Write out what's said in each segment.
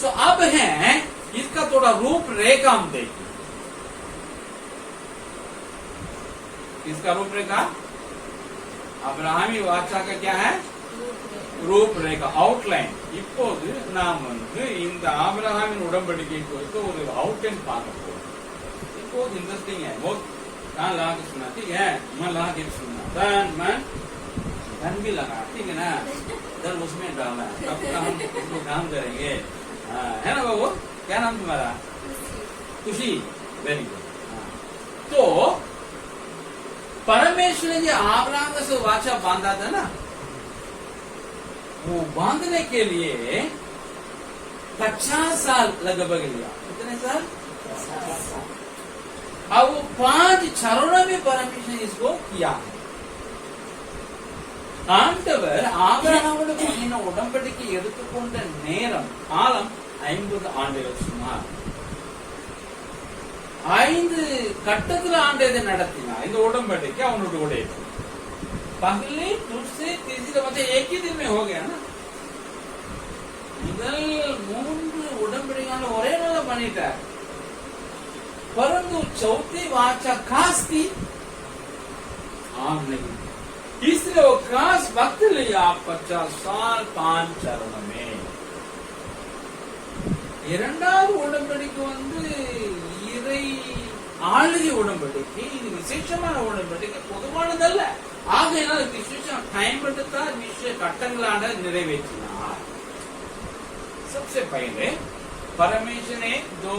सो अब है इसका थोड़ा रूपरेखा हम देखें। इसका रूपरेखा अब्राहमी वाचा का क्या है? रूपरेखा, आउटलाइन। இப்போது நாம் இந்த ஆபிரகாமின் உடன்படிக்கை குறித்து ஒரு அவுட்லைன் பார்க்க போறோம்। இப்போது इंटरेस्टिंग है बहुत। कान लगा के सुना, ठीक है, मन लगा के सुनना, धन भी लगा, ठीक है ना, धन उसमें डालना। अब हम उसको काम करेंगे, है ना बाबू? क्या नाम तुम्हारा? खुशी, वेरी गुड। तो परमेश्वर ने जो अब्राहम से वाचा बांधा था ना, वो बांधने के लिए 50 साल लगभग लिया। कितने साल? 50 साल। अब वो 5 चरणों में परमेश्वर ने इसको किया है। ஆண்டவர் ஆபிரகாமுக்கு இந்த உடன்படிக்கை எடுத்துக்கொண்ட நேரம் காலம் 50 ஆண்டுகள் சுமார்। 5 கட்டத்தில் ஆண்டதை நடத்தினார் இந்த உடன்படிக்கை அவனுடைய உடைப்பு। पहले दूसरे तीसरे मतलब एक ही दिन में हो गया ना। முதல் 3 உடன்படிக்கையான ஒரே நாள்ல பண்ணிட்டார்। परंतु चौथी वाचा खास थी, आम नहीं। इसलिए वो खास वक्त लिया 50 साल 5 चरण में। இரண்டாவது உடன்படிக்கை இறை ஆளுகை உடன்படிக்கை, இது விசேஷமான உடன்படிக்கை, பொதுவானதல்ல। ஆகையினால் விசேஷம் டைம் எடுத்தார், விசேஷ கட்டங்களான நிறைவேற்றினார்। सबसे पहले परमेश्वर ने जो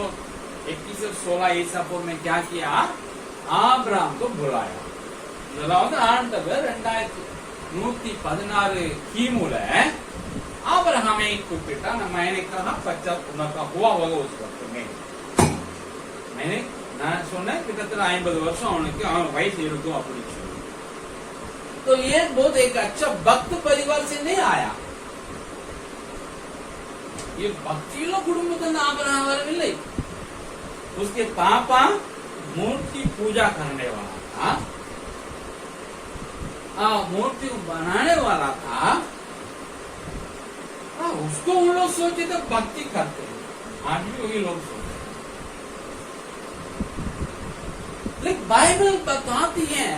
2116 ईसा पूर्व में क्या किया? आब्राम को बुलाया। ஆண்டவர் 2116 கிமுல ஆபிரகாமை கூப்பிட்டா। मैंने कहा 50 उनका हुआ होगा उस वक्त में। நான் சொன்னேன் கிட்டத்தட்ட 50 வருஷம் அவனுக்கு அவன் வயசு இருக்கும் அப்படின்னு சொல்லி। तो ये बहुत एक अच्छा भक्त परिवार से नहीं आया। ये भक्तियों कुटुंबத்தில் आब्रहाम வரவில்லை। उसके पापा मूर्ति पूजा करने वाला था, मूर्ति बनाने वाला था। उसको उन लोग सोचे तो भक्ति करते हैं, आज भी वही लोग सोचते। लेकिन बाइबल बताती है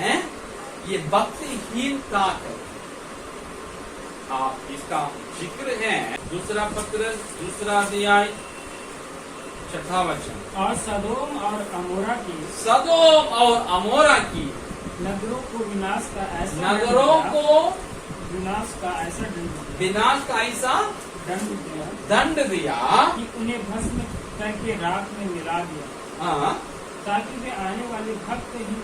ये भक्तिहीनता है। आप इसका जिक्र है दूसरा पत्र 2 अध्याय 6 वचन। और सदोम और अमोरा की नगरों को विनाश का ऐसा दंड दिया कि उन्हें भस्म करके राख में मिला दिया। ताकि वे आने वाले भक्तहीन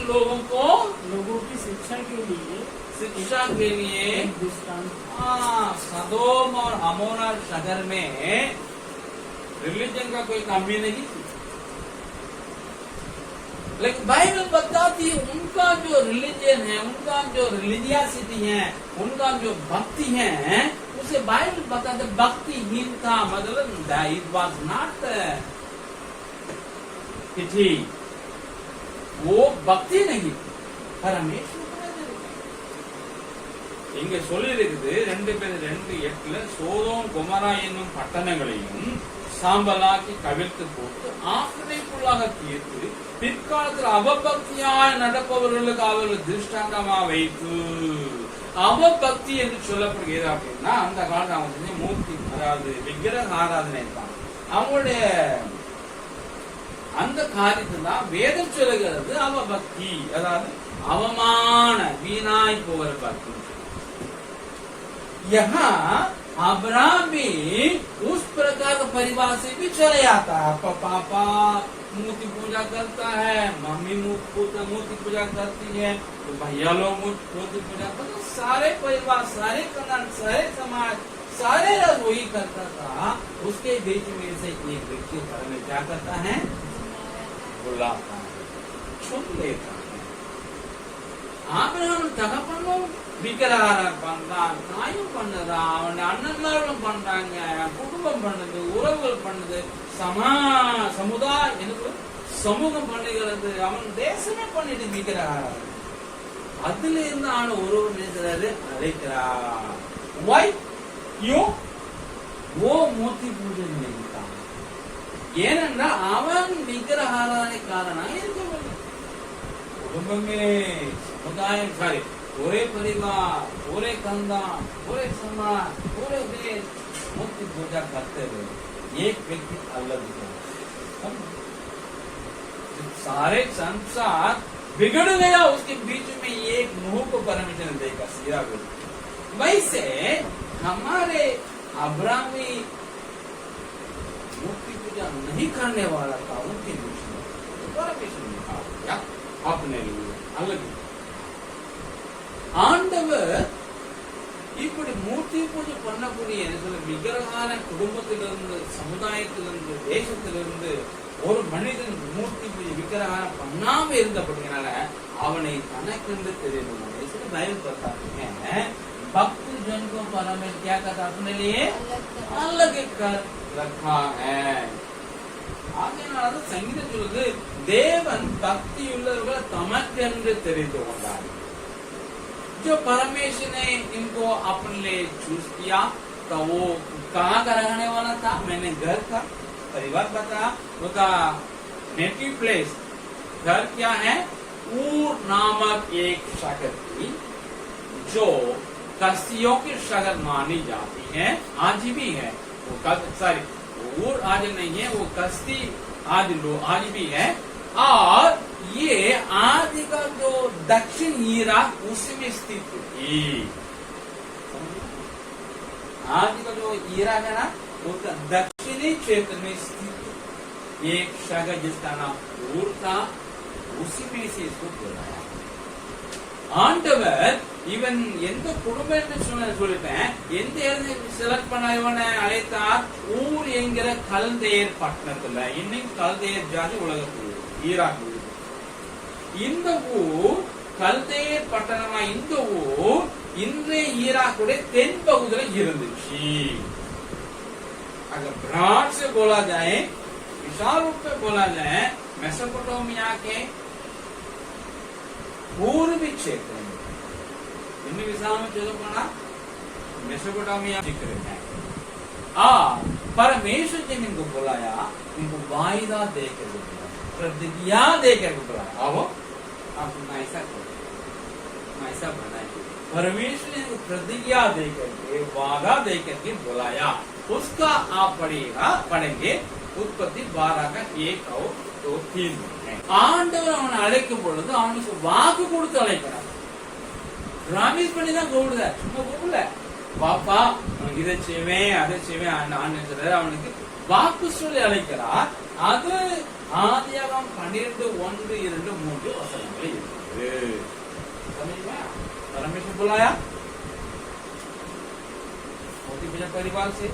लोगों को लोगों की शिक्षा के लिए सदोम और अमोरा शहर में रिलीजन का कोई कमी नहीं थी। लेकिन बाइबल बताती है उनका जो रिलीजन है, उनका जो रिलीजियसिटी है, उनका जो भक्ति है, उसे बाइबल बताते भक्तिहीन था। मतलब इट वाज नॉट थी, वो भक्ति नहीं थी, परमेश्वर இங்க சொல்லி இருக்குது 2:2:8 சோதோம் கொமரா என்னும் பட்டணங்களையும் சாம்பலாக்கி கவிழ்த்து போட்டு ஆக்கினைக்குள்ளாக தீர்த்து பிற்காலத்தில் அவபக்தியாய் நடப்பவர்களுக்கு அவர்கள் திருஷ்டாந்தமா வைத்து। அவபக்தி என்று சொல்லப்படுகிறது அப்படின்னா அந்த காலத்துல அவங்க மூர்த்தி அதாவது விக்கிரக ஆராதனை தான் அவங்களுடைய அந்த காரியத்துல வேதம் சொல்லுகிறது அவபக்தி, அதாவது அவமான வீணாய் போகிற பக்தி। यहाँ अब्राहम भी उस प्रकार का परिवार से भी चले आता है। पापा मूर्ति पूजा करता है, मम्मी मूर्ति पूजा करती है, तो भैया लोग मूर्ति पूजा करते, सारे परिवार, सारे कनान, सारे समाज, सारे लोग वही करता था। उसके बीच में से एक व्यक्ति घर में क्या करता है? बुलाता है, छुप लेता है। ஆபிரகாம் தகப்பனும் விக்கிரகாரம் பண்றான், தாயும் பண்ணதா, அவன் அண்ணன்மார்களும் பண்றாங்க, குடும்பம் பண்ணுது, உறவுகள் பண்ணுது, சமுதாயம் எனக்கு சமூகம் பண்ணுகிறது, அவன் தேசமே பண்ணிட்டு விக்கிரகாரம்। அதுல இருந்து அவன் ஒருவர் நினைக்கிறாரு அழைக்கிறார்। Why? You वो मूर्ति पूजन नहीं था ஏனென்றால் அவன் விக்கிரகாராதனை காரணம் இருக்கவில்லை कुटुंबमे समुदाय सारे पूरे परिवार पूरे खानदान पूरे समाज पूरे देश मूर्ति पूजा करते हुए एक व्यक्ति अलग है सारे संसार बिगड़ गया उसके बीच में एक मुंह को परमिशन देगा सिया वैसे हमारे अब्रामी मूर्ति पूजा नहीं करने वाला था उनके बीच में परमिशन निकाल अपने लिए अलग ஆண்டவர் இப்படி மூர்த்தி பூஜை பண்ணக்கூடிய விக்கிரகான குடும்பத்திலிருந்து சமுதாயத்திலிருந்து தேசத்திலிருந்து ஒரு மனிதன் மூர்த்தி பூஜை விக்கிரகான பண்ணாம இருந்தபடினால அவனை தனக்கென்று தெரியும் பைபிள் बताते भक्त जन को परमेश्वर क्या करता अपने लिए अलग कर रखा है ஆகையால சங்கீதம் சொல்லுது தேவன் பக்தி உள்ளவர்களை தமக்கென்று தெரிந்து கொண்டார் जो परमेश्वर ने इनको अपने लिए चूज किया तो वो कहाँ का रहने वाला था मैंने घर का परिवार बताया उसका नेटिव प्लेस घर क्या है ऊर नामक एक शहर थी जो कस्तियों की शहर मानी जाती है आज भी है वो सॉरी ऊर आज नहीं है वो कस्ती आज भी है और ये आदि का जो दक्षिण इराक उसमें स्थित थी आदि का जो इराक है ना उसका दक्षिणी क्षेत्र में स्थित एक शहर जिसका नाम ऊर था उसी में से इसको बुलाया ஆண்டவர் இவன் எந்த குடும்பம்னு சொல்லிட்டேன் எந்த செலக்ட் பண்ண இவனை அழைத்தார் ஊர் என்கிற கல்தேயர் பட்டணத்துல இன்னைக்கு கல்தேயர் ஜாதி உலகத்தில் ஈராக் இந்த ஊர் கல்தேயர் பட்டணமா இந்த ஊர் இன்றைய ஈராக்குடைய தென் பகுதியில் இருந்துச்சு अगर ब्रॉड से बोला जाए विशाल रूप में बोला जाए मेसोपोटामिया के पूर्वी क्षेत्र में इन विषयों में जो पढ़ा मेसोपोटामिया जिक्र है परमेश्वर जी ने इनको बुलाया इनको वायदा देकर बुलाया प्रतिज्ञा देकर बुलाया आओ आप ऐसा करो ऐसा बनाइए परमेश्वर ने इनको प्रतिज्ञा देकर के वादा देकर के बुलाया उसका आप पढ़ेंगे उत्पत्ति 12 का 1 और 2 3 है ஆண்டவர் அவனை அழைக்கும் பொழுது அவனுக்கு வாக்கு கொடுத்து அழைக்கிறார் பிராமிஸ் பண்ணி தான் கூப்பிடுறார் சும்மா கூப்பிடல பாப்பா இதை செய்வேன் அதை செய்வேன் அவனுக்கு வாக்கு சொல்லி அழைக்கிறார் அது ஆதியாகமம் 12:1-2-3 வசனங்கள் இருக்குது समझ परमेश्वर बुलाया मोती पूजा परिवार से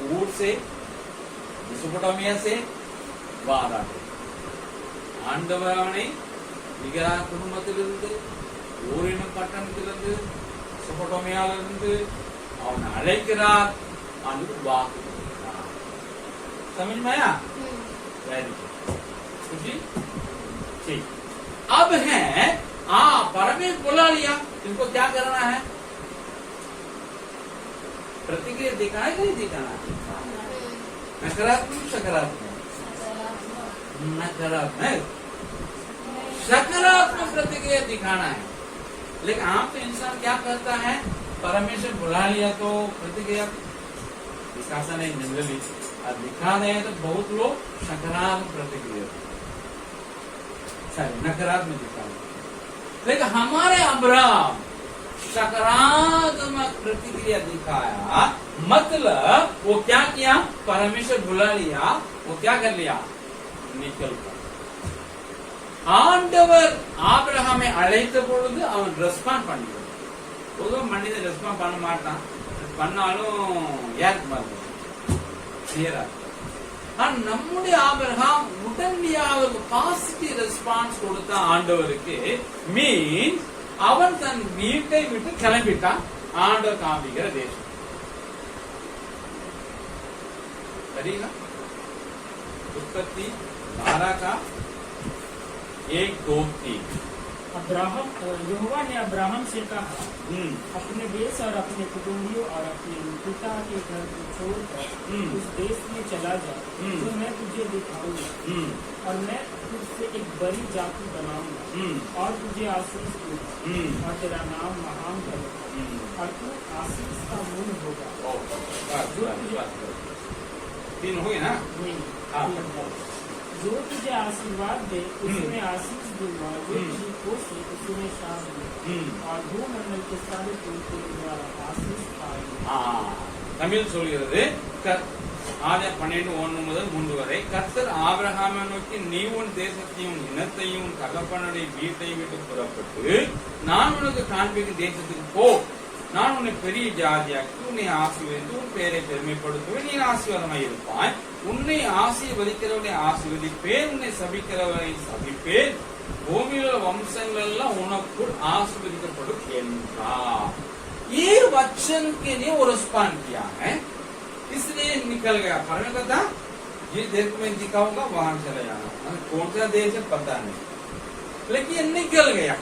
ऊर से मेसोपोटामिया से वादा ஆண்டவர் அவனை விக்கிரக குடும்பத்திலிருந்து ஊரின் பட்டணத்திலிருந்து மெசோப்பொட்டாமியாவிலிருந்து அவனை அழைக்கிறார் அவனுக்கு வாக்கு கொடுக்கிறார் समझ में आया वेरी खुशी ठीक अब है परमेश्वर बुला लिया इनको क्या करना है प्रतिक्रिया दिखाना है कि नहीं दिखाना नकारात्मक सकारात्मक नकारात्मक सकारात्मक प्रतिक्रिया दिखाना है लेकिन आम तो इंसान क्या करता है परमेश्वर बुला लिया तो प्रतिक्रिया दिखाता नहीं जनरली और दिखा रहे हैं तो बहुत लोग सकारात्मक प्रतिक्रिया नकारात्मक दिखा लेकिन हमारे अब्राहम सकारात्मक प्रतिक्रिया दिखाया मतलब वो क्या किया परमेश्वर बुला लिया वो क्या कर लिया निकल कर ஆண்டவர் ஆபிரகாமை அழைத்த பொழுது அவன் ரெஸ்பாண்ட் பண்ணிடுவான் பொதுவாக மனிதன் ரெஸ்பாண்ட் பண்ண மாட்டான் பண்ணாலும் யாருக்கு மாதிரி கிளியரா நம்முடைய ஆபிரகாம் உடனடியாக பாசிட்டிவ் ரெஸ்பான்ஸ் கொடுத்த ஆண்டவருக்கு மீன்ஸ் அவன் தன் வீட்டை விட்டு கிளம்பிட்டான் ஆண்டவர் காமிக்கிற தேசம் சரிங்களா उत्पत्ति 12 का 1 2 3 यहोवा ने अब्राहम से कहा, अपने देश और अपने कुटुंबियों और अपने पिता के घर को छोड़कर उस देश में चला जा जो मैं तुझे दिखाऊंगा, और मैं तुझसे एक बड़ी जाति बनाऊंगा और तुझे आशीष दूंगा और तेरा नाम महान करूंगा और तू आशीष का मूल होगा। तीन हो गए ना? जो तुझे आशीर्वाद दे उसे मैं आशीष दूंगा, जो तुझे कोसे उसे मैं शाप दूंगा, और भूमंडल के सारे कुल तेरे द्वारा आशीष पाएंगे। தமிழ் சொல்கிறது ஆதியாகமம் 12:1 முதல் 3 வரை, கர்த்தர் ஆபிரகாமை நோக்கி, நீ உன் தேசத்தையும் இனத்தையும் தகப்பனுடைய வீட்டை விட்டு புறப்பட்டு நான் உனக்கு காண்பிக்கும் தேசத்துக்கு போ. நான் உன்னை பெரிய ஜாதியாக்கி உன்னை ஆசீர்வதித்து உன் பெயரை பெருமைப்படுத்துவேன், நீ ஆசீர்வாதமாய் இருப்பாய். உன்னை ஆசீர்வதிக்கிறவனை ஆசீர்வதிப்பேன், உன்னை சபிக்கிறவனை சபிப்பேன், பூமியில் உள்ள वंशங்கள் எல்லாம் உனக்குள் आशीर्वदिக்கப்படும் என்றார்। ये वचन के लिए वो रिस्पॉन्ड किया है, इसलिए निकल गया। परमेश्वर कहता ये देश में दिखाऊंगा, वहां चला जाना, कौन सा देश है पता नहीं, लेकिन निकल गया।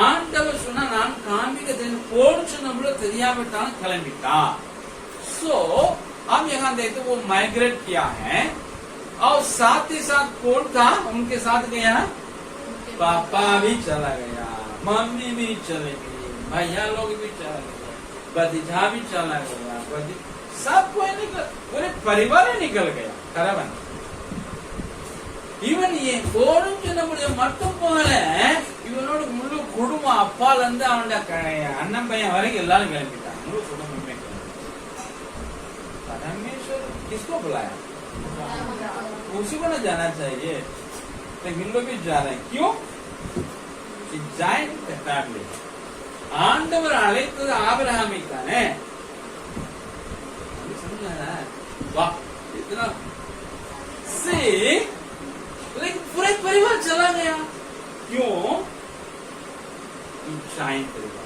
ஆண்டவர் சொன்னா நான் காண்பிக்கிறேன் போன்னு சொன்னபோது தெரியாவிட்டாலும் கிளம்பிட்டா। सो अब यहाँ देखते वो माइग्रेट किया है, और साथ ही साथ कौन था उनके साथ गया? पापा भी चला गया, मम्मी भी चले गई, भैया लोग भी चला गया, भतीजा भी चला गया, सब कोई निकल, पूरे परिवार निकल गया। खराब ஈவன் போடும் சொன்ன மட்டும் போல இவனோட முழு குடும்பம் அப்பால இருந்து அவனோட அண்ணன் பையன் வரைக்கும் எல்லாரும் கிளம்பிட்டான், முழு குடும்பமே। परमेश्वर किसको बुलाया? उसी को ना जाना चाहिए, लेकिन लोग भी जा रहे हैं। क्यों? Joint family. ஆண்டவர் அழைத்தது ஆபிரகாமை தானே, समझा? वाह, इतना से लेकिन पूरे परिवार चला गया। क्यों? जॉइंट परिवार।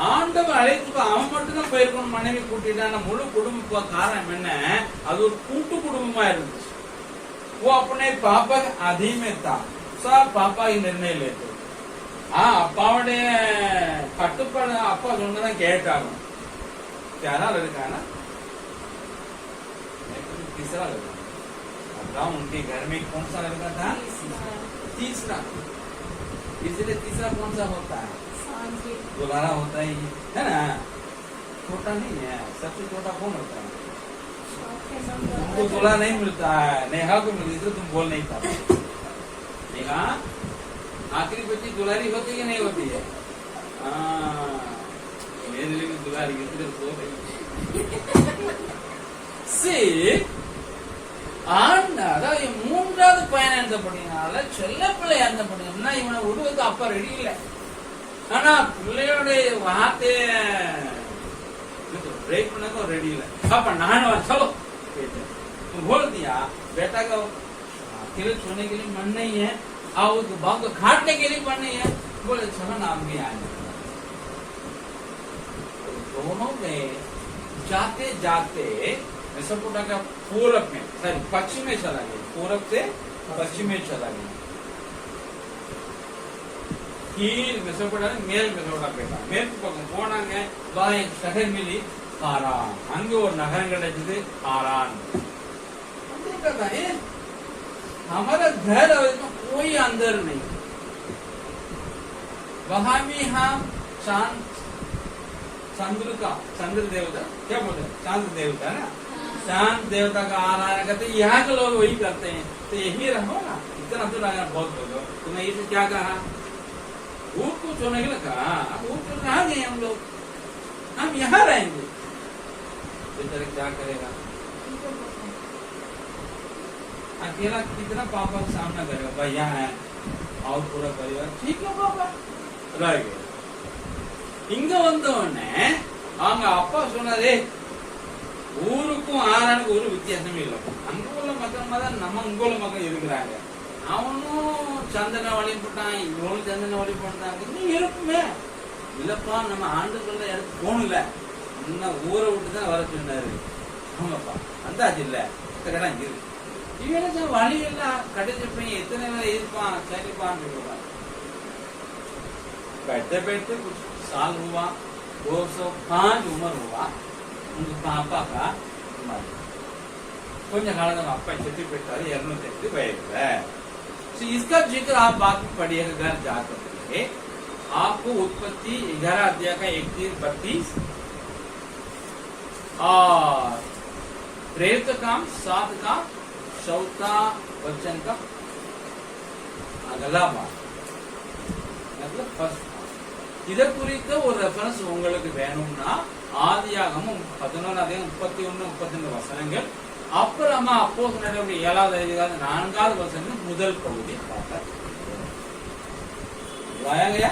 ஆண்டவர் அழைத்து அவன் மட்டும் தான் போயிருக்கணும், மனைவி கூட்டிட்டான முழு குடும்ப காரணம் என்ன? அது ஒரு கூட்டு குடும்பமா இருந்துச்சு। वो अपने पापा के अधीन में था, सब पापा ही निर्णय लेते। அப்பாவுடைய கட்டுப்பாடு அப்பா சொன்னதான் கேட்டாங்க। प्यारा लड़का है ना, तीसरा लड़का। अब्राहम उनके घर में कौन सा लड़का था? तीसरा। इसलिए तीसरा कौन सा होता है? दुलारा होता ही है ना, छोटा नहीं है। सबसे छोटा कौन होता है? तुमको दुला नहीं मिलता है, नेहा को मिलती तो तुम बोल नहीं पाते। नेहा आखिरी बच्ची दुलारी होती है नहीं होती है? मेरे लिए दुलारी कितने सो रही அதாவது மூன்றாவது பையன் இருந்தபடினால செல்ல பிள்ளை இருந்தபடினா இவனை விடுவது அப்பா ரெடி இல்லை। ஆனா பிள்ளையோடைய வார்த்தைய ब्रेक करने को रेडी है। पापा नहाने चलो, तुम बोल दिया बेटा का अकेले छोड़ने के लिए मन नहीं है, और उस बाप को काटने के लिए मन नहीं है, बोले चलो नाम भी आए। दोनों में जाते जाते मेसोपोटामिया का पूरब में सॉरी पश्चिम में चला गया, पूरब से पश्चिम में चला गया। मेसोपोटामिया मेल मेसोपोटामिया மேற்கு பக்கம் போனாங்க, एक शहर मिली हारान, அங்க ஒரு நகரம் கிடைச்சது हारान। हमारा घर में कोई अंदर नहीं, वहां भी हम चंद्र देवता क्या बोलते हैं, चांद देवता ना, चांद देवता का आराधना करते, यहाँ के लोग वही करते हैं। तो यही रहो ना, इतना तो लगा बहुत बोलो। तुम्हें इसे क्या कहा? ऊट को छोड़ने के लिए कहा, ऊट को कहाँ गए हम लोग, हम यहाँ रहेंगे। बेचारे क्या करेगा, अकेला कितना पापा का सामना करेगा? भैया है और पूरा परिवार ठीक है, पापा रह गए। இங்க வந்தோடனே அவங்க அப்பா சொன்னாரே, ஊருக்கும் ஆறானுக்கும் ஒரு வித்தியாசமே இல்லை, அங்க உள்ள மக்கள் தான் நம்ம இங்க உள்ள மக்கள் இருக்கிறாங்க। அவனும் சந்தன வழிபட்டான், இவனும் சந்தன வழிபட்டாங்க, இன்னும் இருக்குமே இல்லப்பா, நம்ம ஆண்டு சொல்ல இடத்துக்கு போகணும்ல, இன்னும் ஊரை விட்டு தான் வர சொன்னாரு। ஆமாப்பா அந்தாச்சு இல்ல கடன் இருக்கு, இவன் வழி எல்லாம் கடைசி பையன் எத்தனை பேர் இருப்பான் சரிப்பான்னு சொல்லுவான்। बैठते बैठते कुछ साल हुआ, 205 उम्र हुआ, उनके पापा का मर கொஞ்ச காலம் நம்ம அப்பா செத்து போயிட்டாரு, 208 வயதுல. इसका जिक्र आप बाद में पढ़िएगा घर जाकर के। आपको उत्पत्ति 11 अध्याय का 31-32 और प्रेरित काम 7 का 4 वचन का अगला बात, मतलब फर्स्ट இத குறித்த ஒரு ரெஃபரன்ஸ் உங்களுக்கு வேணும்னா ஆதியாகமம் 11 அதிகாரம் 31 32 வசனங்கள், அப்புறமா அப்போஸ்தலர்களுடைய 7வது அதிகாரம் 4வது வசனம் முதல் பகுதி பார்க்க गया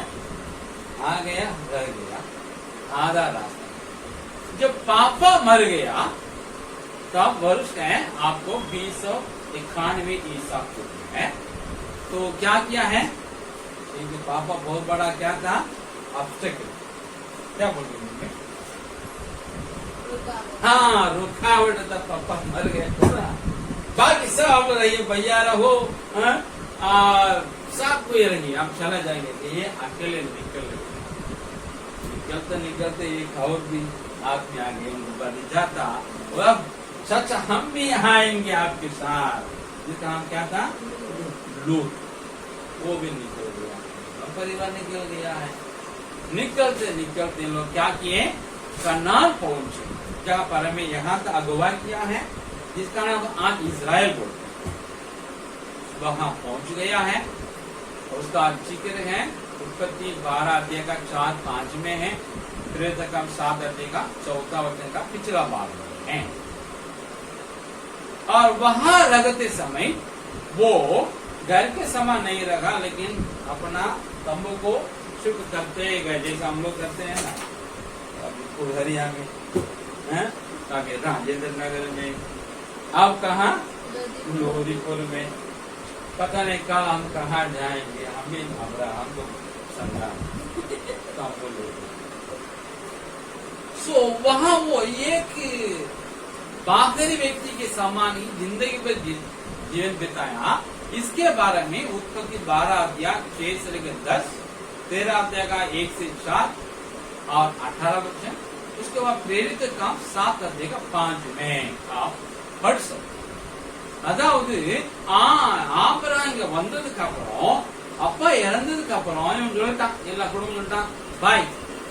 आ गया रह गया आधा रास्ता। जब पापा मर गया तब वर्ष है आपको 291 ईसा पूर्व है। तो क्या किया है, क्योंकि पापा बहुत बड़ा क्या था, ऑब्स्टेकल, क्या बोल रहे, हाँ रुकावट था, पापा मर गया। बाकी सब आप रहिए, भैया रहो, सब कोई रहिए, आप चला जाएंगे। ये अकेले निकलते एक और भी आदमी आ गए, उनको बन जाता, और अब सच हम भी आएंगे आपके साथ। जिसका नाम क्या था, लूत, वो भी निकल गया, परिवार निकल गया है। निकलते लोग क्या किए, कनान पहुंचे। क्या पर में यहाँ का अगुवा किया है, जिसका नाम आज इजराइल बोलते हैं, वहां पहुंच गया है। उसका जिक्र है उत्पत्ति 12 अध्याय का 4-5 में है, प्रेरित काम 7 अध्याय का 4 वचन का पिछला भाग में है। और वहां रहते समय वो घर के समान नहीं रखा, लेकिन अपना तंबू को शिफ्ट करते गए, जैसा हम लोग करते हैं ना, उधरिया में, राजेंद्र नगर में, अब कहा लोहरीपुर में, पता नहीं कल हम कहाँ जाएंगे, हमें घबरा, हमको संग्राम सो वहां वो एक बाहरी व्यक्ति के समान ही जिंदगी पर जीवन बिताया। इसके बारे में उत्पत्ति 12 अध्याय 6 से लेकर 10, 13 अध्याय का 1 से 4 और 18 वचन, उसके बाद प्रेरित काम 7 अध्याय का 5 में आप पढ़ सकते। அதாவது ஆபிரகாம் இங்க வந்ததுக்கு அப்புறம், அப்பா இறந்ததுக்கு அப்புறம் இவன் சொல்லிட்டான், எல்லா குடும்பம் சொல்லிட்டான் பாய்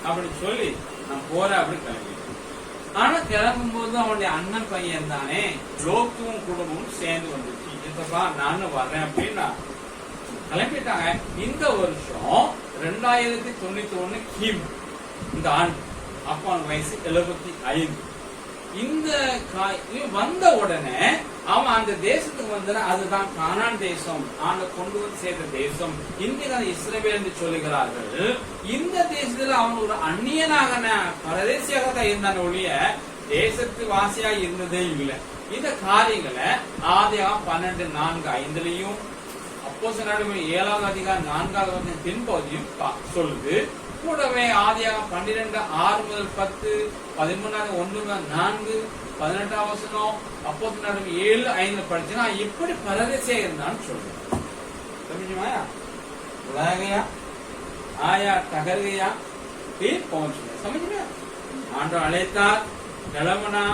அப்படின்னு சொல்லி நான் போறேன் அப்படின்னு கிளம்பிட்டான். ஆனா கிளம்பும் போது அவனுடைய அண்ணன் பையன் தானே லோத்தும் குடும்பமும் சேர்ந்து வந்துச்சு, இதுப்பா நானும் வர்றேன் அப்படின்னு கிளம்பிட்டாங்க. இந்த வருஷம் 2091 கிமு இந்த ஆண்டு, அப்ப அவன் வயசு 75. இந்த வந்த உடனே அவன் அந்த தேசத்துக்கு வந்த, அதுதான் கானான் தேசம், ஆண்ட கொண்டு வந்து சேர்ந்த தேசம், இன்றைக்கு இஸ்ரவேல் என்று சொல்லுகிறார்கள். இந்த தேசத்துல அவன் ஒரு அந்நியனாக பரதேசியாக தான் இருந்தான ஒழிய தேசத்து வாசியாக இருந்ததே இல்லை. இந்த காரியங்களை ஆதியாகமம் 12:4-5 அப்போஸ்தலர்கள் 7வது அதிகாரம் 4வது பின்பகுதியும் சொல்லுது. கூடவே ஆதியாகமம் 12:6-10, 13:1-4, 18 வசனம், அப்போஸ்தலர்கள் 7:5 படிச்சுன்னா எப்படி பரதேசியா இருந்தான்னு சொல்றேன். समझ बुलाया गया, आया, ठहर गया, फिर पहुंच गया। समझ में ஆண்டவர் அழைத்தார், கிளம்புனா,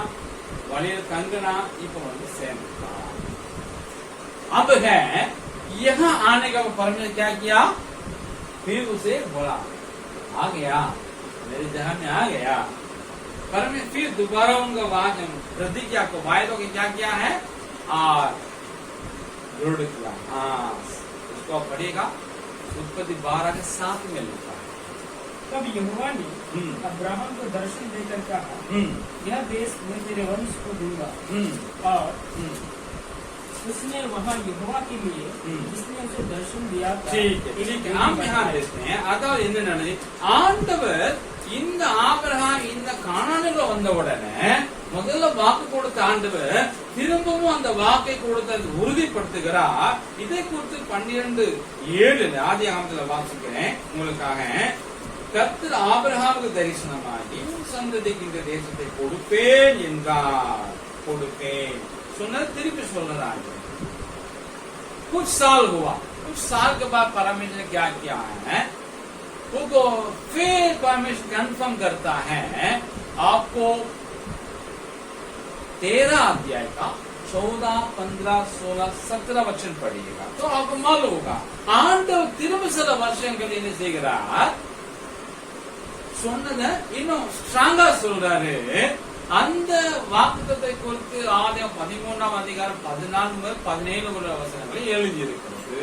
வழியில் தங்குனா, இப்ப வந்து சேர்ந்துட்டான்। अब है यहाँ आने का परमेश्वर क्या किया, फिर उसे बोला, आ गया, मेरे जहां में आ गया। परमेश्वर फिर दोबारा उनका वाचन प्रतिज्ञा को, वायदों की क्या किया है, और दृढ़ किया। हाँ, उसको पढ़ेगा, उत्पत्ति 12:7 में लिखा है। तब यहोवा ने अब्राहम को दर्शन देकर कहा, यह देश मैं तेरे वंश को दूंगा। और उसने वहाँ यहोवा के लिए जिसने उसे दर्शन दिया था। ठीक है, हम यहाँ देखते हैं। अतः ஆண்டவர் இந்த ஆபிரகாம் இந்த கானானுக்கு வந்த உடனே முதல்ல வாக்கு கொடுத்த ஆண்டவர் திரும்பவும் அந்த வாக்கை கொடுத்து உறுதிப்படுத்துகிறார். இதை குறித்து 12:7 ஆதியாகமத்துல வாசிக்கிறேன் உங்களுக்காக. கர்த்தர் ஆபிரகாமுக்கு தரிசனமாகி உன் சந்ததிக்கு இந்த தேசத்தை கொடுப்பேன் என்றார். கொடுப்பேன் சொன்னது திருப்பி சொல்றாங்க। कुछ साल हुआ, कुछ साल के बाद परमेश्वर ने क्या किया है, वो फिर परमेश्वर कंफर्म करता है आपको 13 अध्याय का 14, 15, 16, 17 वचन पढ़िएगा तो आपको मालूम होगा ஆண்டவர் திரும்ப சில வருஷங்கள் என்ன செய்கிறார் சொன்னதை இன்னும் ஸ்ட்ராங்கா சொல்றாரு. அந்த வாக்குத்தத்தை குறித்து ஆதியாகமம் 13ஆம் அதிகாரம் 14 முதல் 17 உள்ள வசனங்களை எழுதியிருக்கிறது.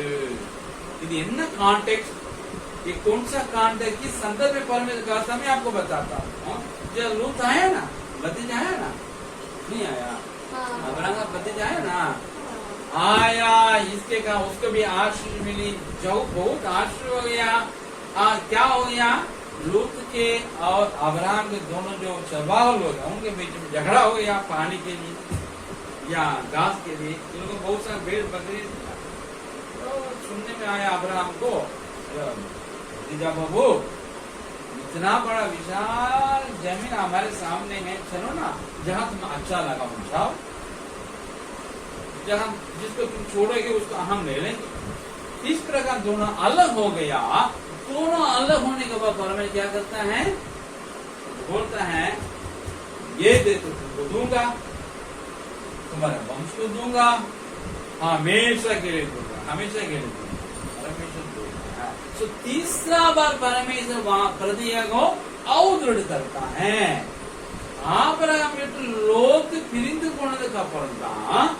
இது என்ன கான்டெக்स्ट, ये कौन सा कॉन्टेक्स्ट की संदर्भ में परमेश्वर कहता मैं आपको बताता हूँ. जब लूत आया ना, भतीजा आया ना, नहीं आया, अब्राहम का भतीजा आया ना, आया, इसके का उसको भी आशीष मिली, जो बहुत आशीष हो गया. क्या हो गया, लूत के और अब्राहम के दोनों जो चरवाह लोग हैं उनके बीच में झगड़ा हो गया पानी के लिए या घास के लिए. इन लोगों बहुत सारे भेड़ बकरी तो सुनने में आया अब्राहम को, भतीजा बाबू इतना बड़ा विशाल जमीन हमारे सामने है, चलो ना जहाँ तुम्हें अच्छा लगा वहाँ जाओ, जहाँ जिसको तुम छोड़ोगे उसको हम ले लेंगे. इस प्रकार दोनों अलग हो गया. दोनों अलग होने के बाद परमेश्वर क्या करता है, बोलता है ये दे तो तुमको दूंगा, तुम्हारे वंश को दूंगा, हमेशा के लिए दूंगा, हमेशा के लिए दूंगा. परमेश्वर दूंगा. तो तीसरा बार परमेश्वर वहां प्रतिज्ञा को और दृढ़ करता है. ஆபிரகாம் வீட்டு லோத்து பிரிந்து போனதுக்கு அப்புறம் தான்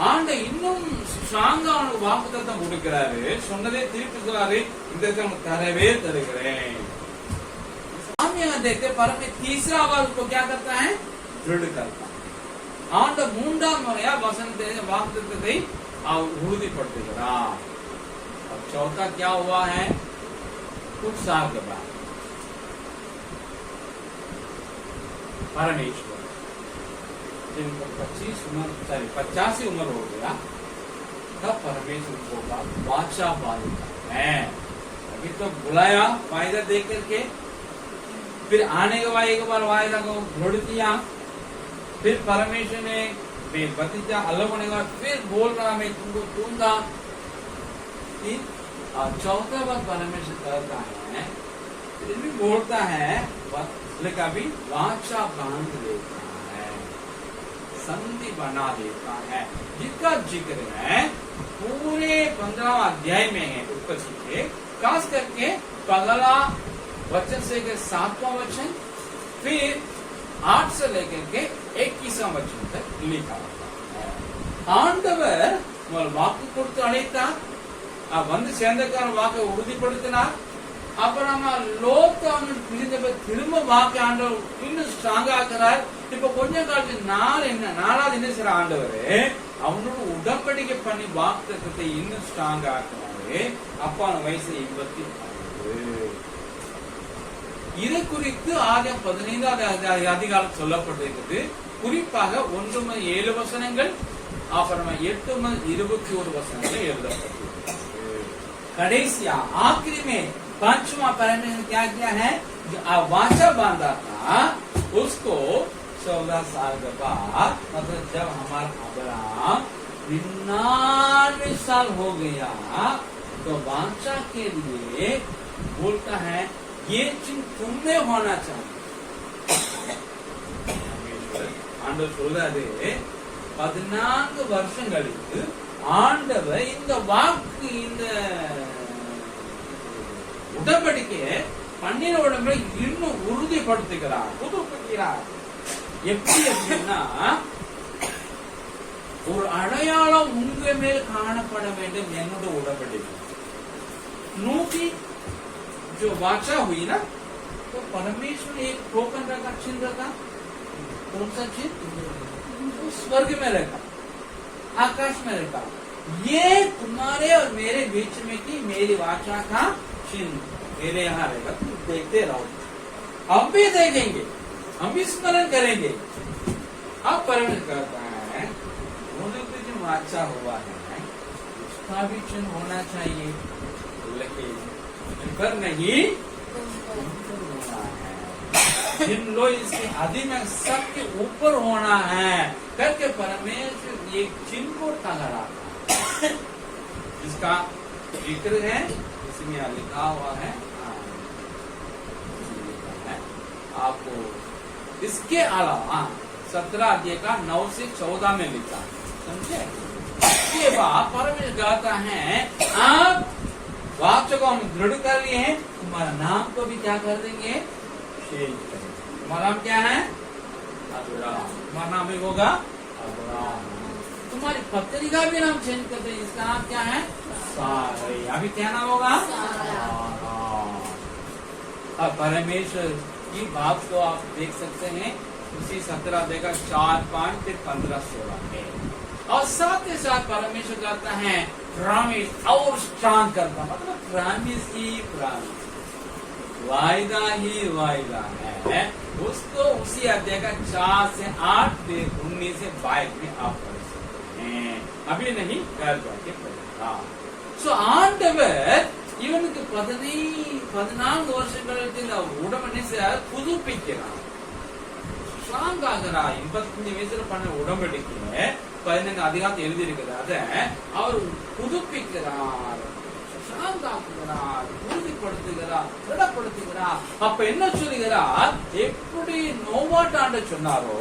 ஆண்ட இன்னும் ஸ்ட்ராங்கா அவனுக்கு வாக்குத்தத்தம் கொடுக்கிறாரு. சொன்னதே திருப்பி சொல்றாரு, இந்த தரவே தருகிறேன். सामने देखते परमेश्वर तीसरा बार उसको क्या करता है, दृढ़ करता है. ஆண்ட மூன்றாம் முறையா வசனத்தை வாக்குத்தத்தத்தை உறுதிப்படுத்துகிறார். अब चौथा क्या हुआ है, कुछ साल के बाद परमेश्वर जिनको 85 उम्र हो गया तब परमेश्वर को वाचा बांधता है. अभी तो बुलाया वायदा दे करके, फिर आने के बाद एक बार वायदा को दृढ़ किया, फिर परमेश्वर ने भतीजा अलग होने के बाद फिर बोल रहा मैं तुमको दूंगा. और चौथा बार परमेश्वर करता है, फिर भी बोलता है लेकिन अभी वाचा बांध देता है, संधि बना देता है. जिसका जिक्र है पूरे 15वां अध्याय में है. उत्पत्ति के खास करके पहला वचन से 7वां वचन, फिर 8 से लेकर के 21वां वचन तक लिखा होता है. ஆண்டவர் வாக்கு கொடுத்து அழைத்தார், வந்து சேர்ந்தக்கார வாக்கை உறுதிப்படுத்தினார். அப்புறமா லோத்து அவன் பிரிந்த திரும்ப வாக்கு ஆண்டவர் இன்னும் ஸ்ட்ராங்கா ஆக்குறார். இப்ப கொஞ்ச காலத்துக்கு நாலாவது என்ன செய்யற ஆண்டவர் அவனோட உடன்படிக்கை பண்ணி வாக்குத்தத்தத்தை இன்னும் ஸ்ட்ராங்கா ஆக்குறாரு. அப்பான வயசு 85. இதை குறித்து ஆதியாகமம் 15வது அதிகாரம் சொல்லப்பட்டிருக்கிறது. குறிப்பாக 1 முதல் 7 வசனங்கள், அப்புறமா 8 முதல் 21 வசனங்கள் எழுதப்பட்டிருக்கு. कड़ेसिया आखिरी में 5वां परमेश्वर ने क्या किया है, जो वाचा बांधा था उसको 14 साल के बाद, मतलब जब हमारा अब्राहम 99 साल हो गया तो वाचा के लिए बोलता है ये चिन्ह तुम्हें होना चाहिए. ஆண்டவர் சொல்றாரு 14 வருஷங்களுக்கு ஆண்டவர் இந்த வாக்கு இந்த உடன்படிக்கையை பண்ணின உடம்பை இன்னும் உறுதிப்படுத்துகிறார், புதுப்பிக்கிறார். எப்படி அப்படின்னா ஒரு அடையாளம் உங்க மேல் காணப்பட வேண்டும். என்னோட உடன்படிக்கை 100 जो वाचा हुई ना, तो परमेश्वर एक टोकन रखा, चिन्ह रखा. कौन सा चिन्ह, स्वर्ग में रखा, आकाश में रखा. ये तुम्हारे और मेरे बीच में की मेरी वाचा का चिन्ह मेरे यहाँ रहेगा. तुम देखते रहो, हम भी देखेंगे, हम भी स्मरण करेंगे. अब परमेश्वर कहता है उनकी जो वाचा हुआ है उसका भी चिन्ह होना चाहिए, लेकिन पर नहीं होना है. जिन लोग इसके आदि में सबके ऊपर होना है करके परमेश्वर एक चिन्ह को ठहराता है. इसका जिक्र है, इसमें लिखा हुआ है आपको इसके अलावा 17 अध्याय का 9 से 14 में लिखा, समझे। इसके बाद परमेश्वर कहता है आप वाक्य को हम दृढ़ कर लिए हैं, तुम्हारा नाम को भी क्या कर देंगे, चेंज करेंगे। तुम्हारा नाम क्या है, अब्राहम। तुम्हारा नाम भी होगा अब्राहम। तुम्हारी पत्नी का भी नाम चेंज कर देंगे, इसका नाम क्या है, सारा। अभी क्या नाम होगा, अब परमेश्वर की बात को आप देख सकते हैं उसी 17 अध्याय का 4, 5 फिर 15, 16 में। और साथ ही साथ परमेश्वर कहता है प्रॉमिस और स्ट्रांग करता, मतलब प्रॉमिस ही प्रॉमिस, वायदा ही वायदा है। उसको उसी अध्याय का 4 से 8 फिर 19 से 22 में आप पढ़ सकते हैं, अभी नहीं कर जाके पढ़ेगा। सो ஆண்டவர் இவனுக்கு 14 வருஷங்களுக்கு உடம்படிசை புதுப்பிக்கிறார், ஸ்ட்ராங் ஆகிறார். 85 வயசுல பண்ண உடம்படிக்கை 15 அதிகாரத்தை எழுதி இருக்கிறது, அதை அவர் புதுப்பிக்கிறார், ஸ்ட்ராங் ஆக்குகிறார், உறுதிப்படுத்துகிறார், திடப்படுத்துகிறார். அப்ப என்ன சொல்லுகிறார், எப்படி நோவாட்டாண்ட சொன்னாரோ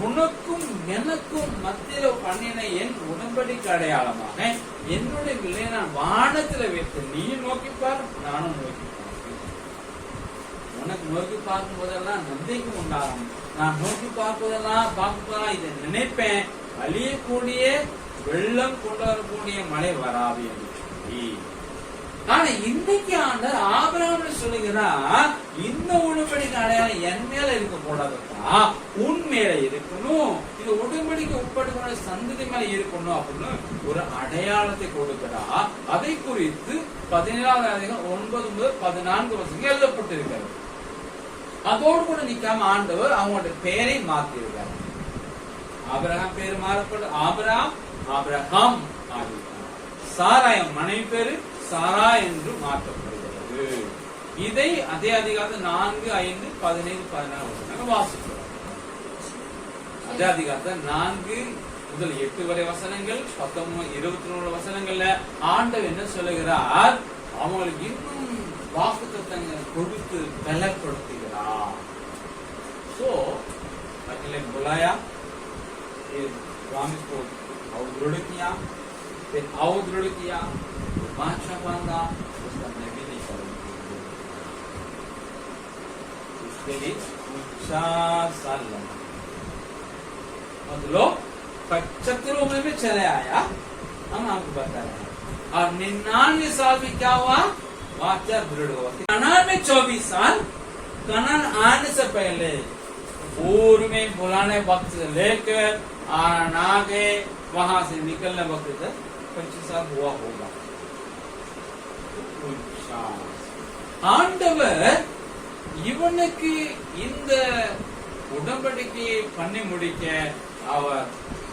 உனக்கும் எனக்கும் மத்தியில பண்ணின என் உடன்படிக்கை அடையாளமாக என்னுடைய விலை நான் வானத்துல வைத்து நீ நோக்கி பார், நானும் நோக்கி பார்ப்பேன். உனக்கு நோக்கி பார்க்கும் போதெல்லாம் நம்பிக்கை உண்டாகும், நான் நோக்கி பார்ப்பதெல்லாம் இதை நினைப்பேன், அழியக்கூடிய வெள்ளம் கொண்டு வரக்கூடிய மழை வராது என்று சொல்லி. ஆனா இன்னைக்கு ஆண்டவர் ஆபிரகாம் சொல்லுகிறார், இந்த உடன்படிக்கை அடையாளம் என் மேல இருக்க கூடாதுப்பா, உன் மேல இருக்கணும், இது உடன்படிக்கை உட்படுகிற சந்ததி மேல இருக்கணும் அப்படின்னு ஒரு அடையாளத்தை கொடுக்கிறார். அதை குறித்து 17 அதிகாரம் 9 முதல் 14 வருஷங்கள் எழுதப்பட்டிருக்கிறது. அதோடு கூட நிக்காம ஆண்டவர் அவங்களோட பெயரை மாத்திருக்காரு. ஆபிரகாம் பேர் மாறப்பட்டு ஆபிரகாம் ஆகிட்டார். சாராய் மனைவி பேரு சாரா என்று மாற்றப்படுகிறது. இதை அதே அதிகாரத்தில் 4, 5, 17, 16 வாசிக்கிறோம். அதே அதிகாரத்தில் 4 முதல் 8 வரை வசனங்கள், 19, 24 வசனங்கள்ல ஆண்டவர் என்ன சொல்லுகிறார், அவங்களுக்கு இன்னும் வாக்குத்தத்தங்கள் கொடுத்து பலப்படுத்துகிறார். सो अगले बुलाया, प्रॉमिस को और दृढ़ किया, फिर और दृढ़ किया, वाचा बांधा, उसका नबी नहीं कर इसके लिए ऊंचा साल लगा, मतलब 75 उम्र में चले आया, हम आपको बता रहे हैं। और 99 साल में क्या हुआ, वाचा दृढ़ हुआ। कनान में 24 साल, कनान आने से पहले पूर्व में बुलाने वक्त से लेकर आगे वहां से निकलने वक्त तक 25 साल हुआ होगा। ஆண்டவர் இவனுக்கு இந்த உடன்படிக்கையை பண்ணி முடிக்க அவர்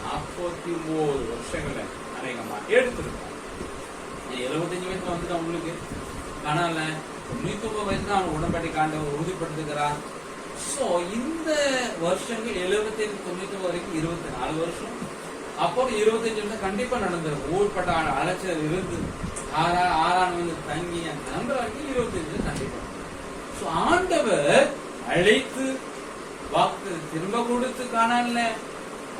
49 வருஷங்களை அநேகமா எடுத்திருக்கார். 75 வயசு வந்துட்டு அவங்களுக்கு, ஆனால் 99 வயசு தான் அவன் உடன்படிக்கை ஆண்டவர் உறுதிப்படுத்துகிறார். சோ இந்த வருஷங்கள் 75, 90 வரைக்கும் 24 வருஷம். அப்போ 25 வருஷம் கண்டிப்பா நடந்திருக்கும். ஊர்பட்ட அலைச்சல் இருந்து ஆறாம் வந்து தங்கி அந்த வரைக்கும் 25 கண்டிப்பா. சோ ஆண்டவர் அழைத்து வாக்கு திரும்ப கொடுத்து காணல,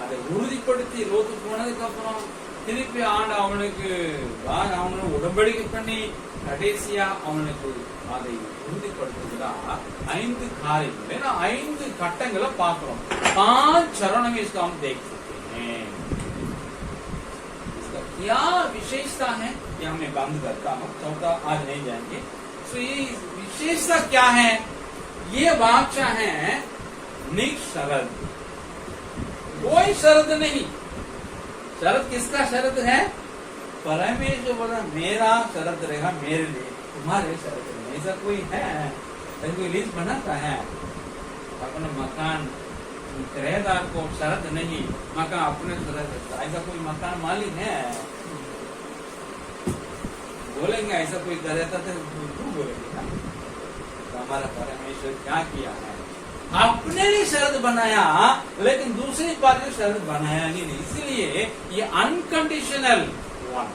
அதை உறுதிப்படுத்தி லோத்து போனதுக்கு அப்புறம் திருப்பி ஆண்டு அவனுக்கு உடன்படிக்கை பண்ணி கடைசியா அவனுக்கு அதை உறுதிப்படுத்துகிறார். 5 காரியங்கள், 5 கட்டங்களை பார்க்கிறோம். 5 चरणों में इसको हम देख सकते हैं। इसका क्या विशेषता है ये मैं बंद करता हूँ, चौथा आज नहीं जाएंगे। तो ये विशेषता क्या है, ये वाचा है निशरत, कोई शरत नहीं। शरत किसका शरत है, परमेश्वर बोला मेरा शरत रहेगा मेरे लिए, तुम्हारे शरत नहीं। ऐसा कोई है, कोई लिस्ट बनाता है अपना मकान किराएदार को शरत नहीं, मकान अपने शरत रखता, ऐसा कोई मकान मालिक है? बोलेंगे ऐसा कोई करता तो क्यों बोलेंगे ना? तो हमारा परमेश्वर क्या किया है, अपने लिए शरत बनाया, लेकिन दूसरी पार्टी शरत बनाया ही नहीं। इसलिए ये अनकंडीशनल वन,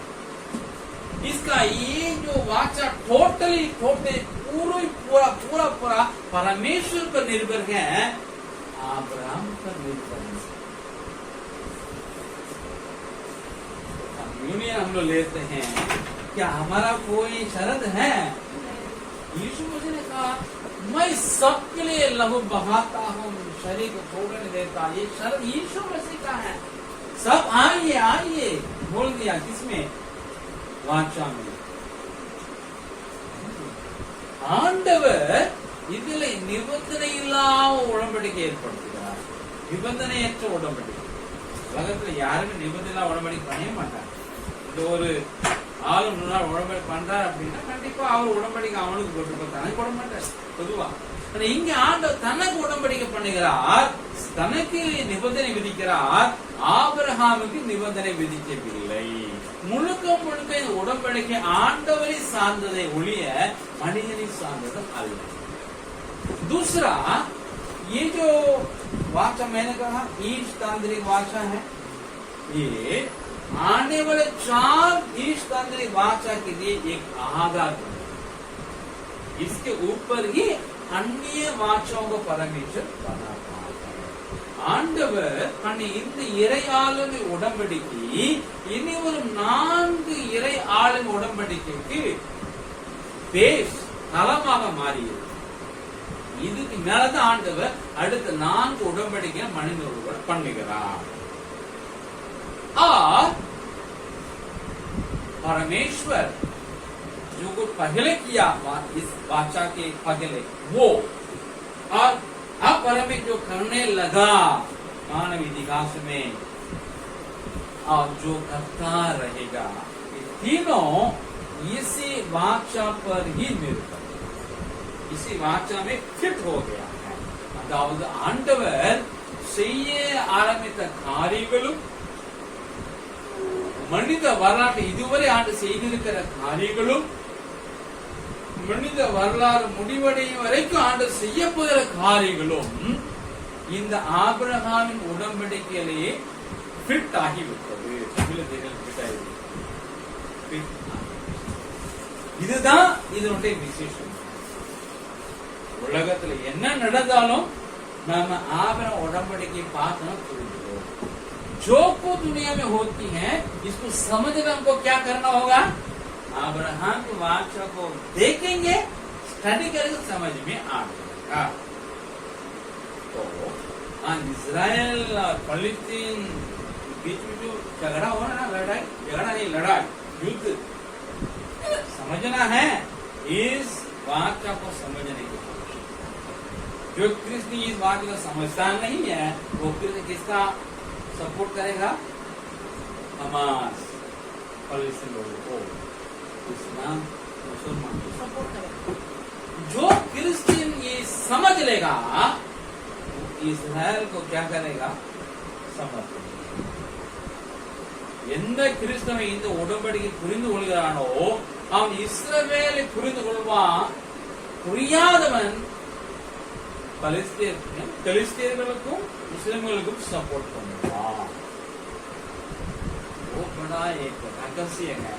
इसका ये जो वाचा टोटली पूरा परमेश्वर पर निर्भर है, अब्राहम पर निर्भर है। यूनियन हम लोग लेते हैं, क्या हमारा कोई शरत है? यीशु मसीह ने कहा मैं सबके लिए लहू बहाता हूँ, शरीर को छोड़ने देता। ये शरत यीशु मसीह का है। सब आइए आइए बोल दिया, किसमें? वाचा में। ஆண்டவர் இதுல நிபந்தனை இல்லாம உடன்படிக்கை ஏற்படுத்துகிறார். நிபந்தனையற்ற உடன்படிக்கை. உலகத்துல யாருமே நிபந்தனை உடன்படிக்கை பண்ண மாட்டாங்க. இந்த ஒரு ஆளு முன்னாள் உடன்படிக்கை பண்றாரு அப்படின்னா கண்டிப்பா அவர் உடன்படிக்கை அவனுக்கு போட்டு தனக்கு போட மாட்டார் பொதுவா. இங்க ஆண்டவர் தனக்கு உடன்படிக்கை பண்ணுகிறார், தனக்கு நிபந்தனை விதிக்கிறார். ஆபிரகாமுக்கு நிபந்தனை விதிக்கவில்லை. முழுக்க முழுக்க இந்த உடன்படிக்கை ஆண்டவரை சார்ந்ததை ஒழிய மனிதனை சார்ந்தது அல்ல. दूसरा, ये जो वाचा मैंने कहा ईश तांत्रिक वाचा है, ये आने वाले 4 ईश तांत्रिक वाचा के लिए एक आधार है। इसके ऊपर ही अन्य वाचाओं को परमेश्वर बनाता है. ஆண்டவர் பண்ணி இந்த இறை ஆளுமை உடன்படிக்கை இனி ஒரு 4 இறை ஆளுமை உடன்படிக்கைக்கு பேஸ் தளமாக மாறியது. இதுக்கு மேலதான் ஆண்டவர் அடுத்த 4 உடன்படிக்கை மனிதர்களோட பண்ணுகிறார். और परमेश्वर जो कुछ पहले किया इस वाचा के पहले वो, और अब परमेश्वर जो करने लगा मानव इतिहास में और जो करता रहेगा, ये तीनों इसी वाचा पर ही निर्भर, इसी वाचा में फिट हो गया है. அதாவது ஆண்டவர் செய்ய ஆரம்பித்த காரியங்களும் மனித வரலாற்று இதுவரை ஆண்டு செய்திருக்கிற காரியங்களும் மனித வரலாறு முடிவடையும் வரைக்கும் ஆண்டு செய்ய போகிற காரியங்களும் இந்த ஆபிரகாமின் உடன்படிக்கையிலேயே ஃபிட் ஆகிவிட்டது. இதுதான் இதனுடைய விசேஷம். உலகத்துல என்ன நடந்தாலும் நாம ஆபிரகாம் உடன்படிக்கை பார்த்தோம் புரிஞ்சுக்கிறோம். जो कुछ दुनिया में होती है इसको समझना हमको क्या करना होगा? अब्राहम की वाचा को देखेंगे, स्टडी करेंगे, समझ में आ जाएगा. तो इजराइल और फलस्तीन बीच में जो झगड़ा हो रहा है, लड़ाई युद्ध समझना है. इस वाचा को समझने की कोशिश. जो कृष्ण इस वाचा को समझता नहीं है वो कृष्ण किसका सपोर्ट करेगा? हमास, फलस्तीन लोगों को, इस्लाम, मुसलमान को सपोर्ट करेगा. जो क्रिश्चियन ये समझ लेगा इस्राएल को क्या करेगा? समर्पण. எந்த கிறிஸ்தவன் இந்த உடன்படிக்கை புரிந்து கொள்கிறானோ அவன் இஸ்ரவேலை புரிந்து கொள்வான். புரியாதவன் பலிஸ்தீனர்களுக்கும் முஸ்லிம்களுக்கும் सपोर्ट பண்ணுவான். वो बड़ा एक रहस्य है.